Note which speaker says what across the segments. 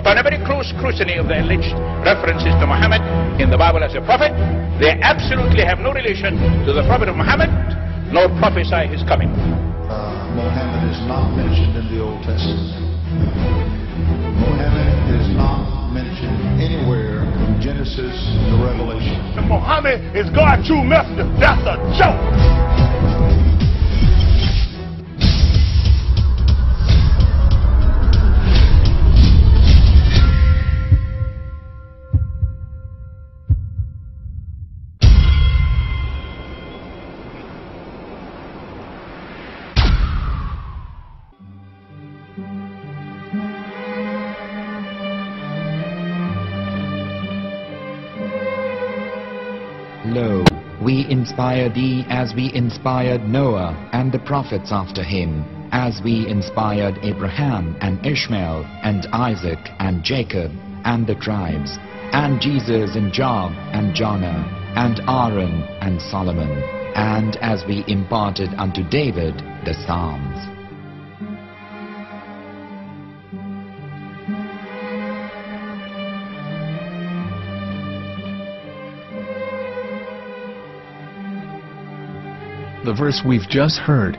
Speaker 1: upon a very close scrutiny of the alleged references to Muhammad in the Bible as a prophet, they absolutely have no relation to the prophet of Muhammad, nor prophesy his coming.
Speaker 2: Muhammad is not mentioned in the Old Testament. Muhammad is not mentioned anywhere from Genesis to Revelation.
Speaker 3: Muhammad is God's true messenger. That's a joke.
Speaker 4: Lo, we inspire thee as we inspired Noah and the prophets after him, as we inspired Abraham and Ishmael and Isaac and Jacob and the tribes, and Jesus and Job and Jonah and Aaron and Solomon, and as we imparted unto David the Psalms.
Speaker 5: The verse we've just heard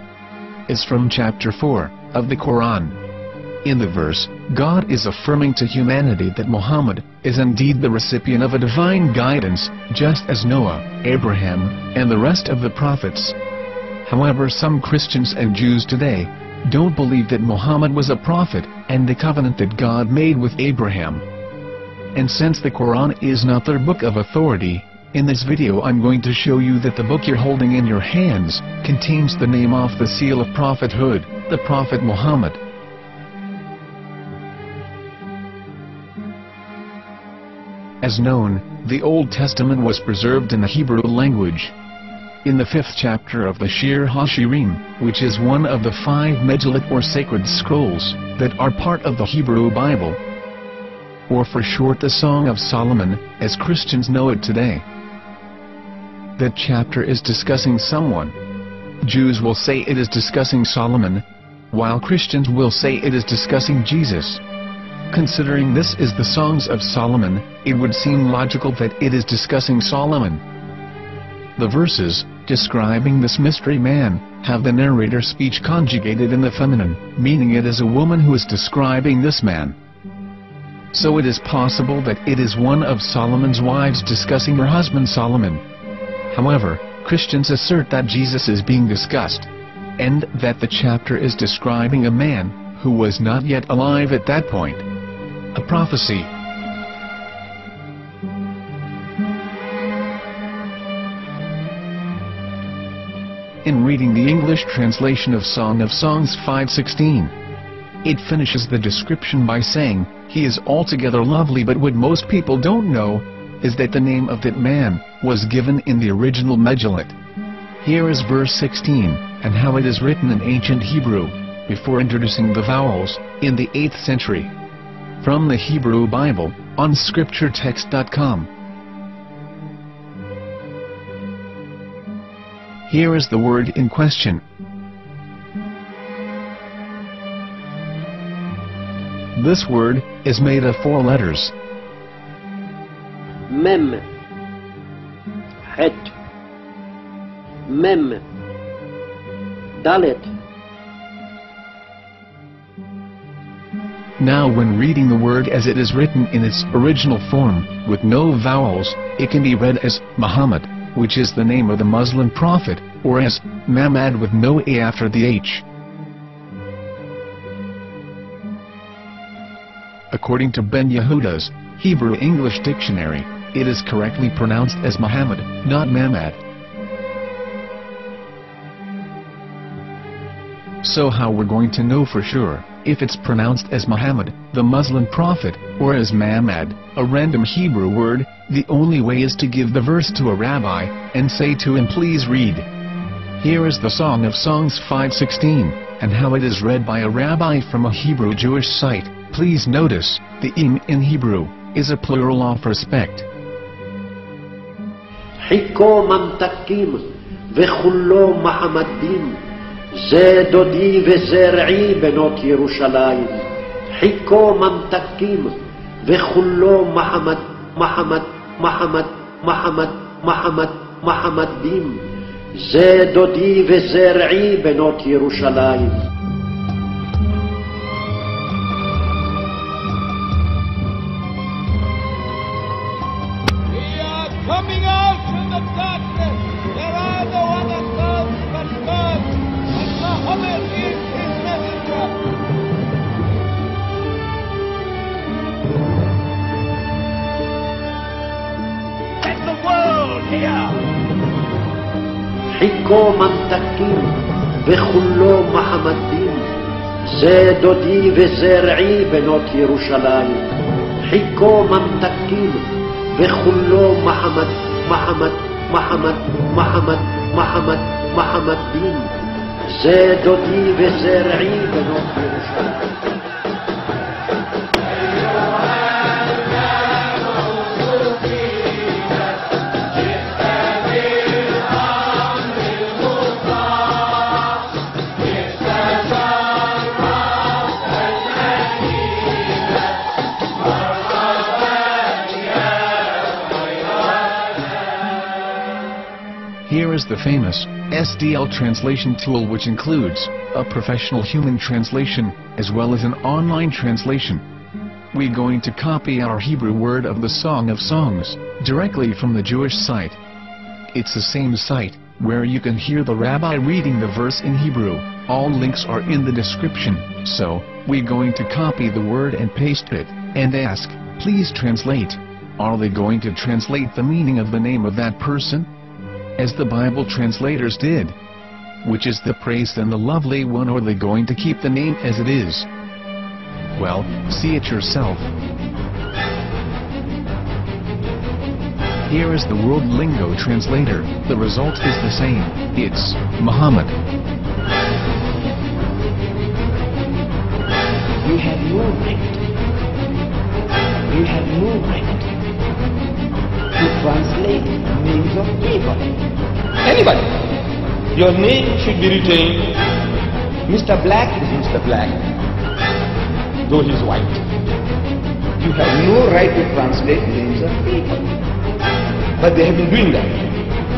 Speaker 5: is from chapter 4 of the Quran. In the verse, God is affirming to humanity that Muhammad is indeed the recipient of a divine guidance, just as Noah, Abraham, and the rest of the prophets. However, some Christians and Jews today don't believe that Muhammad was a prophet and the covenant that God made with Abraham. And since the Quran is not their book of authority, in this video I'm going to show you that the book you're holding in your hands contains the name off the seal of prophethood, the Prophet Muhammad. As known, the Old Testament was preserved in the Hebrew language. In the 5th chapter of the Shir haShirim, which is one of the 5 megilot or sacred scrolls that are part of the Hebrew Bible, or for short the Song of Solomon, as Christians know it today. That chapter is discussing someone. Jews will say it is discussing Solomon, while Christians will say it is discussing Jesus. Considering this is the Songs of Solomon, it would seem logical that it is discussing Solomon. The verses, describing this mystery man, have the narrator's speech conjugated in the feminine, meaning it is a woman who is describing this man. So it is possible that it is one of Solomon's wives discussing her husband Solomon. However, Christians assert that Jesus is being discussed, and that the chapter is describing a man who was not yet alive at that point. A prophecy. In reading the English translation of Song of Songs 5:16, it finishes the description by saying, "He is altogether lovely," but what most people don't know is that the name of that man was given in the original megilot. Here is verse 16, and how it is written in ancient Hebrew, before introducing the vowels, in the 8th century. From the Hebrew Bible, on scripturetext.com. Here is the word in question. This word is made of 4 letters.
Speaker 6: Mem, Het, Mem, Dalet.
Speaker 5: Now when reading the word as it is written in its original form, with no vowels, it can be read as Muhammad, which is the name of the Muslim prophet, or as Mamad with no A after the H. According to Ben Yehuda's Hebrew English Dictionary, it is correctly pronounced as Muhammad, not Mamad. So how we're going to know for sure if it's pronounced as Muhammad, the Muslim prophet, or as Mamad, a random Hebrew word? The only way is to give the verse to a rabbi and say to him, "Please read." Here is the Song of Songs 5:16, and how it is read by a rabbi from a Hebrew Jewish site. Please notice, the im in Hebrew is a plural of respect.
Speaker 6: Hiko mamtakim vechullo mahamadim ze dodi vezer'i benot Yerushalayim. Hiko mamtakim וכולו מחמד, מחמד, מחמד, מחמד, מחמד, מחמדים. זה דודי וזרעי בנות ירושלים.
Speaker 7: Coming out from the darkness, there are the one that serves but God, and Muhammad is his messenger.
Speaker 3: Let the world hear.
Speaker 6: חיכו ממתקים וכולו מחמדים. זה דודי וזרעי בנות ירושלים. חיכו ממתקים וכולו מחמד, מחמד, מחמד, מחמד, מחמד, מחמדים. זה דודי וזרעי בנות ירושלים.
Speaker 5: Here is the famous SDL translation tool, which includes a professional human translation as well as an online translation. We're going to copy our Hebrew word of the Song of Songs directly from the Jewish site. It's the same site where you can hear the rabbi reading the verse in Hebrew. All links are in the description, so we're going to copy the word and paste it and ask, please translate. Are they going to translate the meaning of the name of that person, as the Bible translators did? Which is the praised and the lovely one, or are they going to keep the name as it is? Well, see it yourself. Here is the World Lingo translator. The result is the same. It's Muhammad.
Speaker 8: You have no right. You have no right to translate names of people. Anybody. Your name should be retained. Mr. Black is Mr. Black, though he's white. You have no right to translate names of people. But they have been doing that.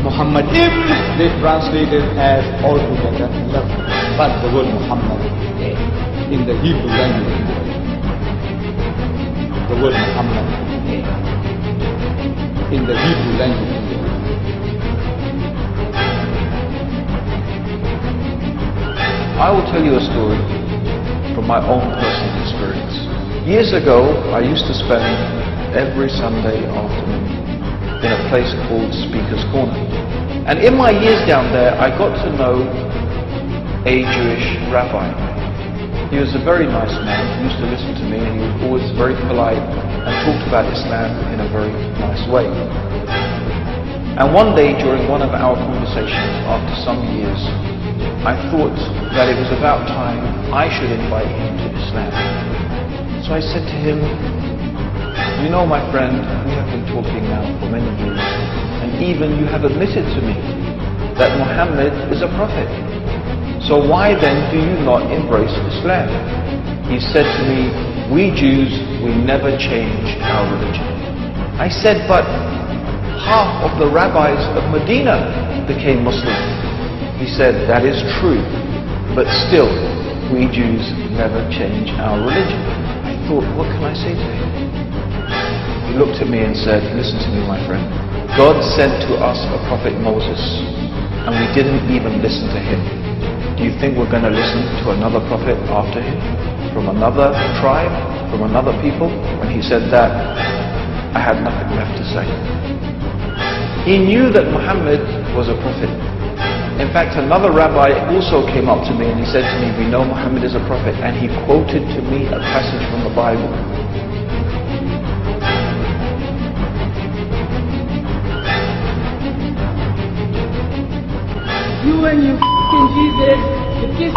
Speaker 8: Muhammad Ibn, they translated as altogether lovely. But the word Muhammad in the Hebrew language, the word Muhammad in the Hebrew language.
Speaker 9: I will tell you a story from my own personal experience. Years ago, I used to spend every Sunday afternoon in a place called Speaker's Corner. And in my years down there, I got to know a Jewish rabbi. He was a very nice man. He used to listen to me, and he was always very polite and talked about Islam in a very nice way. And one day during one of our conversations after some years, I thought that it was about time I should invite him to Islam. So I said to him, you know, my friend, we have been talking now for many years, and even you have admitted to me that Muhammad is a prophet. So why then do you not embrace Islam? He said to me, we Jews, we never change our religion. I said, but half of the rabbis of Medina became Muslim. He said, that is true, but still, we Jews never change our religion. I thought, what can I say to him? He looked at me and said, listen to me, my friend. God sent to us a prophet Moses, and we didn't even listen to him. Do you think we're going to listen to another prophet after him? From another tribe? From another people? When he said that, I had nothing left to say. He knew that Muhammad was a prophet. In fact, another rabbi also came up to me and he said to me, we know Muhammad is a prophet, and he quoted to me a passage from the Bible.
Speaker 10: You and your f***ing Jesus, you kiss